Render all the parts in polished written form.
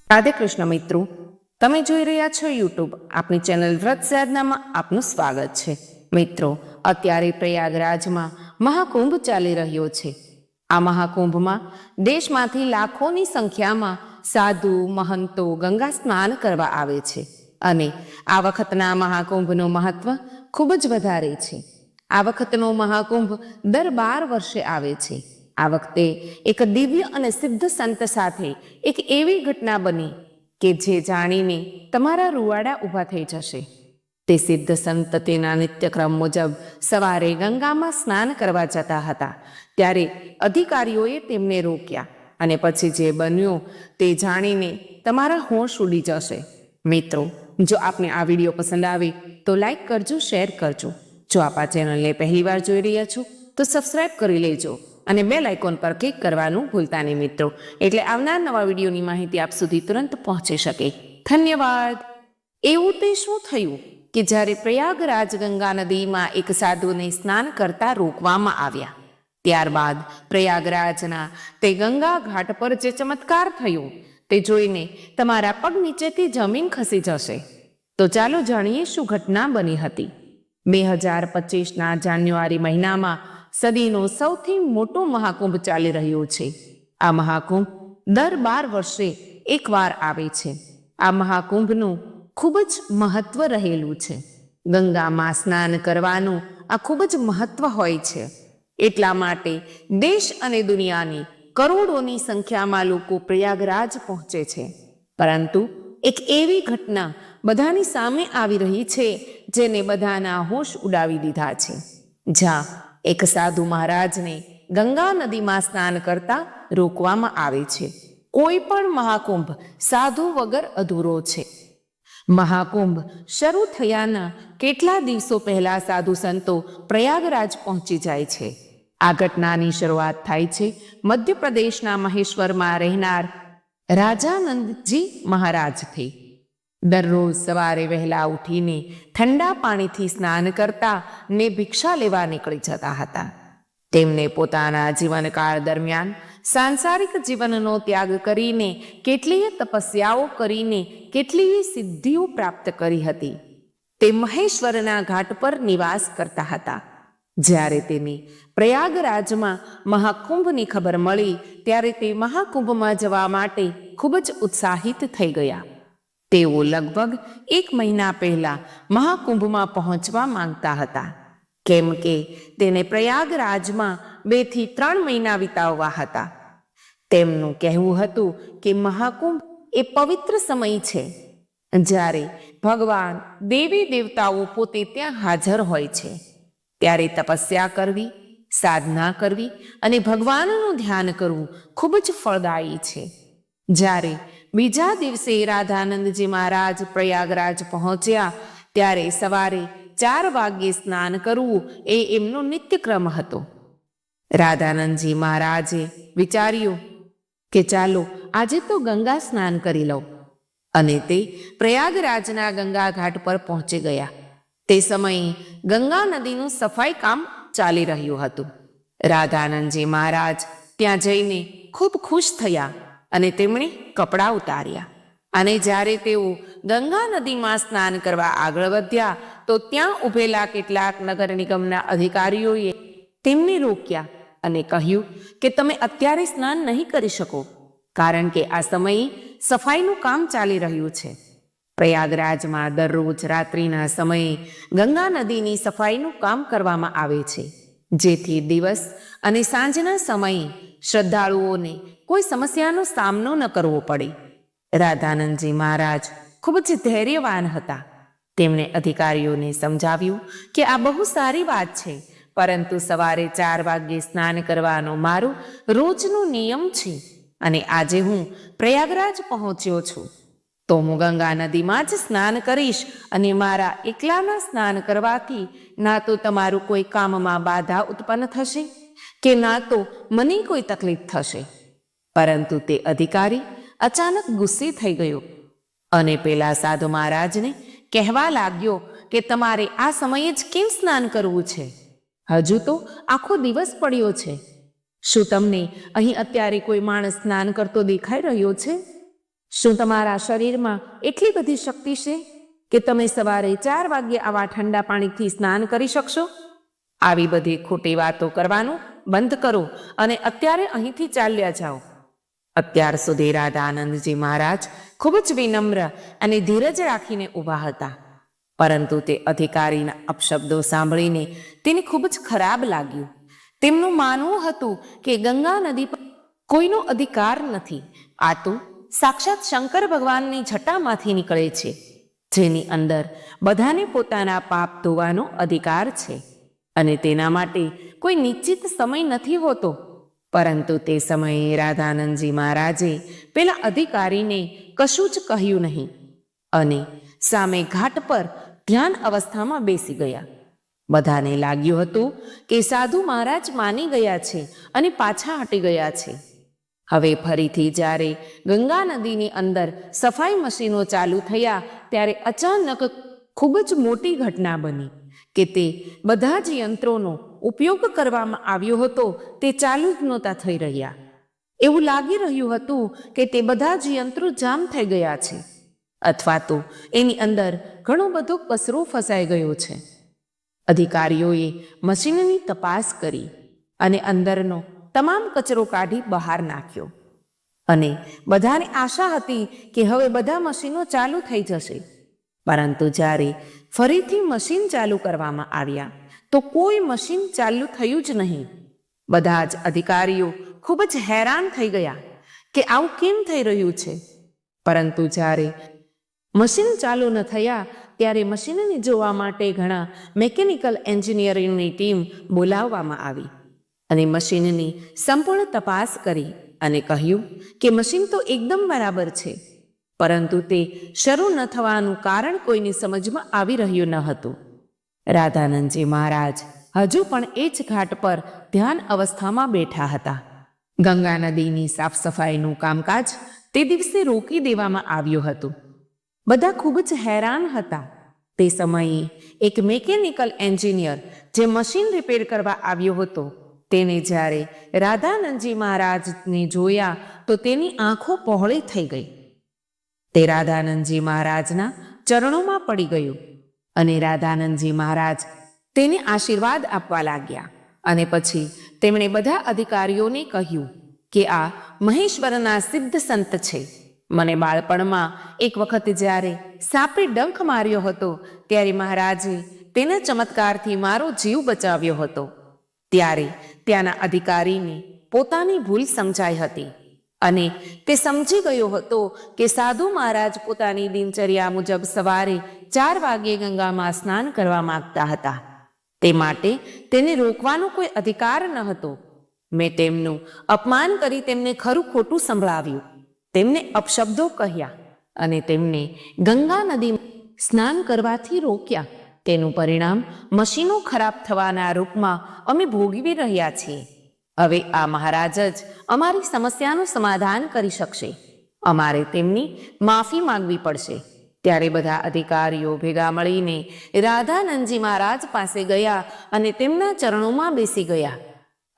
રાધે કૃષ્ણ મિત્રો, તમે જોઈ રહ્યા છો યુટ્યુબ આપણી ચેનલ વ્રત સાધનામાં આપનું સ્વાગત છે. મિત્રો, અત્યારે પ્રયાગરાજમાં મહાકુંભ ચાલી રહ્યો છે. આ મહાકુંભમાં દેશમાંથી લાખોની સંખ્યામાં સાધુ મહંતો ગંગા સ્નાન કરવા આવે છે અને આ વખતના મહાકુંભનું મહત્વ ખૂબ જ વધારે છે. આ વખતનો મહાકુંભ દર 12 વર્ષે આવે છે. આ વખતે એક દિવ્ય અને સિદ્ધ સંત સાથે એક એવી ઘટના બની કે જે જાણીને તમારા રૂવાડા ઊભા થઈ જશે. તે સિદ્ધ સંત તેના નિત્યક્રમ મુજબ સવારે ગંગામાં સ્નાન કરવા જતા હતા. ત્યારે અધિકારીઓએ તેમને રોક્યા અને પછી જે બન્યું તે જાણીને તમારા હોશ ઉડી જશે. મિત્રો, જો આપને આ વિડીયો પસંદ આવે તો લાઈક કરજો, શેર કરજો. જો આપ આ ચેનલને પહેલીવાર જોઈ રહ્યા છો તો સબસ્ક્રાઈબ કરી લેજો અને બેલ આઇકોન પર ક્લિક કરવાનું ભૂલતા નહીં મિત્રો, એટલે આવનાર નવા વિડીયોની માહિતી આપ સુધી તુરંત પહોંચી શકે. ધન્યવાદ. એવું તે શું થયું કે જ્યારે પ્રયાગરાજ ગંગા નદીમાં એક સાધુને સ્નાન કરતા રોકવામાં આવ્યા, ત્યારબાદ પ્રયાગરાજના તે ગંગા ઘાટ પર જે ચમત્કાર થયો તે જોઈને તમારા પગ નીચેથી જમીન ખસી જશે. તો ચાલો જાણીએ શું ઘટના બની હતી. 2025ના જાન્યુઆરી મહિનામાં સદીનો સૌથી મોટો મહાકુંભ ચાલી રહ્યો છે. આ મહાકુંભ દર 12 વર્ષે એકવાર આવે છે. આ મહાકુંભનું ખૂબ જ મહત્વ રહેલું છે. ગંગામાં સ્નાન કરવાનું આ ખૂબ જ મહત્વ હોય છે. એટલા માટે દેશ અને દુનિયાની કરોડોની સંખ્યામાં લોકો પ્રયાગરાજ પહોંચે છે. પરંતુ એક એવી ઘટના બધાની સામે આવી રહી છે જેને બધાના હોશ ઉડાવી દીધા છે. જ્યાં એક સાધુ મહારાજને ગંગા નદીમાં સ્નાન કરતા રોકવામાં આવે છે. કોઈ પણ મહાકુંભ સાધુ વગર અધૂરો છે. મહાકુંભ શરૂ થયાના કેટલા દિવસો પહેલા સાધુ સંતો પ્રયાગરાજ પહોંચી જાય છે. આ ઘટનાની શરૂઆત થાય છે મધ્યપ્રદેશના મહેશ્વરમાં રહેનાર રાજાનંદજી મહારાજથી. દરરોજ સવારે વહેલા ઉઠીને ઠંડા પાણીથી સ્નાન કરતા ને ભિક્ષા લેવા નીકળી જતા હતા. તેમને પોતાના જીવનકાળ દરમિયાન સાંસારિક જીવનનો ત્યાગ કરીને, કેટલીય તપસ્યાઓ કરીને કેટલીય સિદ્ધિઓ પ્રાપ્ત કરી હતી. તે મહેશ્વરના ઘાટ પર નિવાસ કરતા હતા. જ્યારે તેને પ્રયાગરાજમાં મહાકુંભની ખબર મળી ત્યારે તે મહાકુંભમાં જવા માટે ખૂબ જ ઉત્સાહિત થઈ ગયા. તેઓ લગભગ 1 મહિના પહેલા મહાકુંભમાં પહોંચવા માંગતા હતા, કેમ કે તેને પ્રયાગરાજમાં 2 થી 3 મહિના વિતાવવા હતા. તેમનું કહેવું હતું કે મહાકુંભ એ પવિત્ર સમય છે જ્યારે ભગવાન, દેવી દેવતાઓ પોતે ત્યાં હાજર હોય છે. ત્યારે તપસ્યા કરવી, સાધના કરવી અને ભગવાનનું ધ્યાન કરવું ખૂબ જ ફળદાયી છે. જ્યારે બીજા દિવસે રાધાનંદજી મહારાજ પ્રયાગરાજ પહોંચ્યા ત્યારે સવારે 4 વાગ્યે સ્નાન કરવું એ એમનો નિત્યક્રમ હતો. રાધાનંદજી મહારાજે વિચાર્યું કે ચાલો આજે તો ગંગા સ્નાન કરી લઉં, અને તે પ્રયાગરાજના ગંગા ઘાટ પર પહોંચી ગયા. તે સમયે ગંગા નદીનું સફાઈ કામ ચાલી રહ્યું હતું. રાધાનંદજી મહારાજ ત્યાં જઈને ખૂબ ખુશ થયા અને તેમણે કપડાં ઉતાર્યા. અને જ્યારે તેઓ ગંગા નદીમાં સ્નાન કરવા આગળ વધ્યા તો ત્યાં ઊભેલા કેટલાક નગર નિગમના અધિકારીઓએ તેમને રોક્યા અને કહ્યું કે તમે અત્યારે સ્નાન નહીં કરી શકો, કારણ કે આ સમયે સફાઈનું કામ ચાલી રહ્યું છે. પ્રયાગરાજમાં દરરોજ રાત્રિના સમયે ગંગા નદીની સફાઈનું કામ કરવામાં આવે છે, જેથી દિવસ અને સાંજના સમયે શ્રદ્ધાળુઓને કોઈ સમસ્યાનો સામનો ન કરવો પડે. રાધાનંદજી મહારાજ ખૂબ જ ધૈર્યવાન હતા. તેમણે અધિકારીઓને સમજાવ્યું કે આ બહુ સારી વાત છે, પરંતુ સવારે 4 વાગ્યે સ્નાન કરવાનો મારો રોજનો નિયમ છે અને આજે હું પ્રયાગરાજ પહોંચ્યો છું તો હું ગંગા નદીમાં જ સ્નાન કરીશ, અને મારા એકલાના સ્નાન કરવાથી ના તો તમારું કોઈ કામમાં બાધા ઉત્પન્ન થશે કે ના તો મને કોઈ તકલીફ થશે. પરંતુ તે અધિકારી અચાનક ગુસ્સે થઈ ગયો અને પેલા સાધુ મહારાજને કહેવા લાગ્યો કે તમારે આ સમયે જ કેમ સ્નાન કરવું છે? હજુ તો આખો દિવસ પડ્યો છે. શું તમને અહીં અત્યારે કોઈ માણસ સ્નાન કરતો દેખાઈ રહ્યો છે? શું તમારા શરીરમાં એટલી બધી શક્તિ છે કે તમે સવારે 4 વાગ્યે આવા ઠંડા પાણીથી સ્નાન કરી શકશો? આવી બધી ખોટી વાતો કરવાનું બંધ કરો અને અત્યારે અહીંથી ચાલ્યા જાઓ. અત્યાર સુધી રાધાનંદજી મહારાજ ખૂબ જ વિનમ્ર અને ધીરજ રાખીને ઊભા હતા, પરંતુ તે અધિકારીના અપશબ્દો સાંભળીને તેને ખૂબ જ ખરાબ લાગ્યું. તેમનું માનવું હતું કે ગંગા નદી પર કોઈનો અધિકાર નથી. આ તો સાક્ષાત શંકર ભગવાનની જટામાંથી નીકળે છે, જેની અંદર બધાને પોતાના પાપ ધોવાનો અધિકાર છે અને તેના માટે કોઈ નિશ્ચિત સમય નથી હોતો. પરંતુ તે સમયે રાધાનંદજી મહારાજે પેલા અધિકારીને કશું જ કહ્યું નહીં અને સામે ઘાટ પર ધ્યાન અવસ્થામાં બેસી ગયા. બધાને લાગ્યું હતું કે સાધુ મહારાજ માની ગયા છે અને પાછા હટી ગયા છે. હવે ફરીથી જ્યારે ગંગા નદીની અંદર સફાઈ મશીનો ચાલુ થયા ત્યારે અચાનક ખૂબ જ મોટી ઘટના બની કે તે બધા જ યંત્રોનો ઉપયોગ કરવામાં આવ્યો હતો તે ચાલુ જ નહોતા થઈ રહ્યા. એવું લાગી રહ્યું હતું કે તે બધા જ યંત્રો જામ થઈ ગયા છે અથવા તો એની અંદર ઘણો બધો કચરો ફસાઈ ગયો છે. અધિકારીઓએ મશીનની તપાસ કરી અને અંદરનો તમામ કચરો કાઢી બહાર નાખ્યો અને બધાને આશા હતી કે હવે બધા મશીનો ચાલુ થઈ જશે. પરંતુ જ્યારે ફરીથી મશીન ચાલુ કરવામાં આવ્યા તો કોઈ મશીન ચાલુ થયું જ નહીં. બધા જ અધિકારીઓ ખૂબ જ હેરાન થઈ ગયા કે આવું કેમ થઈ રહ્યું છે. પરંતુ જ્યારે મશીન ચાલુ ન થયા ત્યારે મશીનને જોવા માટે ઘણા મેકેનિકલ એન્જિનિયરિંગની ટીમ બોલાવવામાં આવી અને મશીનની સંપૂર્ણ તપાસ કરી અને કહ્યું કે મશીન તો એકદમ બરાબર છે, પરંતુ તે શરૂ ન થવાનું કારણ કોઈની સમજમાં આવી રહ્યું ન હતું. રાધાનંદજી મહારાજ હજુ પણ એ જ ઘાટ પર ધ્યાન અવસ્થામાં બેઠા હતા. ગંગા નદીની સાફ સફાઈનું કામકાજ તે દિવસે રોકી દેવામાં આવ્યું હતું. બધા ખૂબ જ હેરાન હતા. તે સમયે એક મેકેનિકલ એન્જિનિયર જે મશીન રિપેર કરવા આવ્યો હતો તેને જ્યારે રાધાનંદજી મહારાજને જોયા તો તેની આંખો પહોળી થઈ ગઈ. તે રાધાનંદજી મહારાજના ચરણોમાં પડી ગયું અને રાધાનંદજી મહારાજ તેને આશીર્વાદ આપવા લાગ્યા અને પછી તેમણે બધા અધિકારીઓને કહ્યું કે આ મહેશ્વરના સિદ્ધ સંત છે. મને બાળપણમાં એક વખત જ્યારે સાપે ડંખ માર્યો હતો ત્યારે મહારાજે તેના ચમત્કારથી મારો જીવ બચાવ્યો હતો. ત્યારે ત્યાંના અધિકારીને પોતાની ભૂલ સમજાઈ હતી અને તે સમજી ગયો હતો કે સાધુ મહારાજ પોતાની દિનચર્યા મુજબ સવારે 4 વાગ્યે ગંગામાં સ્નાન કરવા માંગતા હતા. તે માટે તેને રોકવાનો કોઈ અધિકાર ન હતો. મેં તેમનું અપમાન કરી તેમને ખરું ખોટું સંભળાવ્યું, તેમને અપશબ્દો કહ્યા અને તેમને ગંગા નદીમાં સ્નાન કરવાથી રોક્યા. તેનું પરિણામ મશીનો ખરાબ થવાના રૂપમાં અમે ભોગવી રહ્યા છીએ. હવે આ મહારાજ જ અમારી સમસ્યાનું સમાધાન કરી શકશે. અમારે તેમની માફી માંગવી પડશે. ત્યારે બધા અધિકારીઓ ભેગા મળીને રાધાનંદજી મહારાજ પાસે ગયા અને તેમના ચરણોમાં બેસી ગયા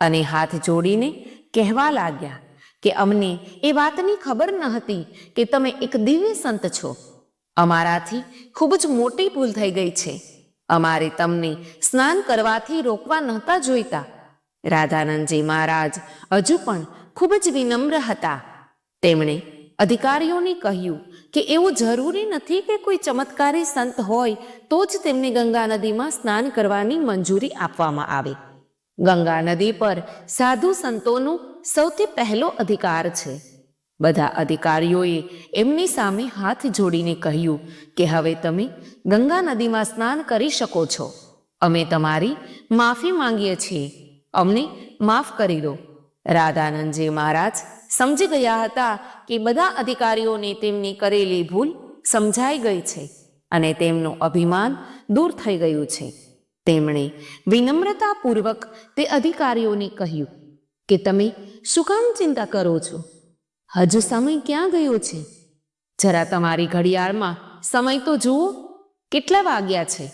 અને હાથ જોડીને કહેવા લાગ્યા કે અમને એ વાતની ખબર ન હતી કે તમે એક દિવ્ય સંત છો. અમારાથી ખૂબ જ મોટી ભૂલ થઈ ગઈ છે. અમારે તમને સ્નાન કરવાથી રોકવા નહોતા જોઈતા. રાધાનંદજી મહારાજ હજુ પણ ખૂબ જ વિનમ્ર હતા. તેમણે અધિકારીઓને કહ્યું કે એવું જરૂરી નથી કે કોઈ ચમત્કારી સંત હોય તો જ તેમને ગંગા નદીમાં સ્નાન કરવાની મંજૂરી આપવામાં આવે. ગંગા નદી પર સાધુ સંતોનો સૌથી પહેલો અધિકાર છે. બધા અધિકારીઓએ એમની સામે હાથ જોડીને કહ્યું કે હવે તમે ગંગા નદીમાં સ્નાન કરી શકો છો. અમે તમારી માફી માંગીએ છીએ. અમને માફ કરી દો. રાધાનંદજી મહારાજ સમજી ગયા હતા કે બધા અધિકારીઓને તેમની કરેલી ભૂલ સમજાઈ ગઈ છે અને તેમનું અભિમાન દૂર થઈ ગયું છે. તેમણે વિનમ્રતાપૂર્વક તે અધિકારીઓને કહ્યું કે તમે શું કામ ચિંતા કરો છો? હજુ સમય ક્યાં ગયો છે? જરા તમારી ઘડિયાળમાં સમય તો જુઓ, કેટલા વાગ્યા છે?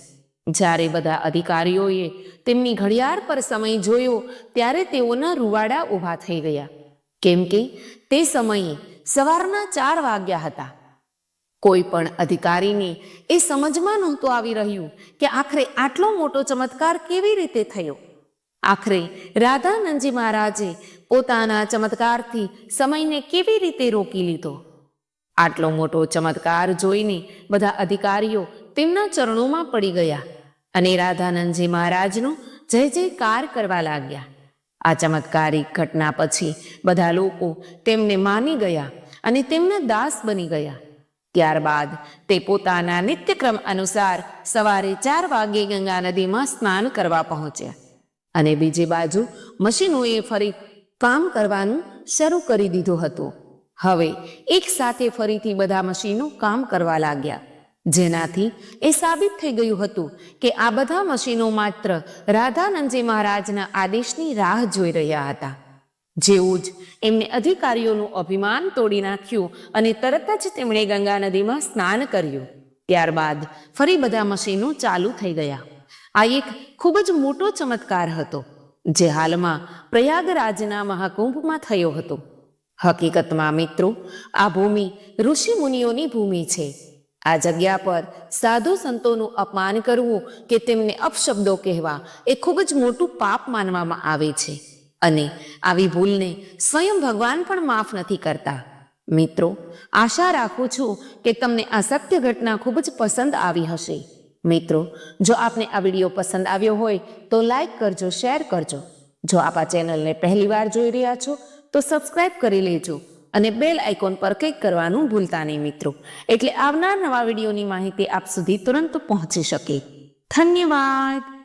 જ્યારે બધા અધિકારીઓએ તેમની ઘડિયાળ પર સમય જોયો ત્યારે તેઓના રૂવાડા ઊભા થઈ ગયા, કેમ કે તે સમયે સવારના 4 વાગ્યા હતા. કોઈ પણ અધિકારીને એ સમજમાં નહોતું આવી રહ્યું કે આખરે આટલો મોટો ચમત્કાર કેવી રીતે થયો. આખરે રાધાનંદજી મહારાજે પોતાના ચમત્કારથી સમયને કેવી રીતે રોકી લીધો. આટલો મોટો ચમત્કાર જોઈને બધા અધિકારીઓ તેમના ચરણોમાં પડી ગયા અને રાધાનંદજી મહારાજનો જય જયકાર કરવા લાગ્યા. આ ચમત્કારિક ઘટના પછી બધા લોકો તેમને માની ગયા અને તેમના દાસ બની ગયા. ત્યારબાદ તે પોતાના નિત્યક્રમ અનુસાર સવારે 4 વાગ્યે ગંગા નદીમાં સ્નાન કરવા પહોંચ્યા અને બીજી બાજુ મશીનોએ ફરી કામ કરવાનું શરૂ કરી દીધું હતું. હવે એક સાથે ફરીથી બધા મશીનો કામ કરવા લાગ્યા, જેનાથી એ સાબિત થઈ ગયું હતું કે આ બધા મશીનો માત્ર રાધાનંદજી મહારાજના આદેશની રાહ જોઈ રહ્યા હતા. જેવું જ એમને અધિકારીઓનું અભિમાન તોડી નાખ્યું અને તરત જ તેમણે ગંગા નદીમાં સ્નાન કર્યું. ત્યારબાદ ફરી બધા મશીનો ચાલુ થઈ ગયા. આ એક ખૂબ જ મોટો ચમત્કાર હતો જે હાલમાં પ્રયાગરાજના મહાકુંભમાં થયો હતો. હકીકતમાં મિત્રો, આ ભૂમિ ઋષિ મુનિઓની ભૂમિ છે. આ જગ્યા પર સાધુ સંતોનું અપમાન કરવું કે તેમને અપશબ્દો કહેવા એ ખૂબ જ મોટું પાપ માનવામાં આવે છે અને આવી ભૂલને સ્વયં ભગવાન પણ માફ નથી કરતા. મિત્રો, આશા રાખું છું કે તમને આ સત્ય ઘટના ખૂબ જ પસંદ આવી હશે. મિત્રો, જો આપને આ વિડીયો પસંદ આવ્યો હોય તો લાઈક કરજો, શેર કરજો. જો આપ આ ચેનલને પહેલીવાર જોઈ રહ્યા છો તો સબસ્ક્રાઈબ કરી લેજો અને બેલ આઇકોન પર ક્લિક કરવાનું ભૂલતા નહીં મિત્રો, એટલે આવનાર નવા વિડીયોની માહિતી આપ સુધી તુરંત પહોંચી શકે. ધન્યવાદ.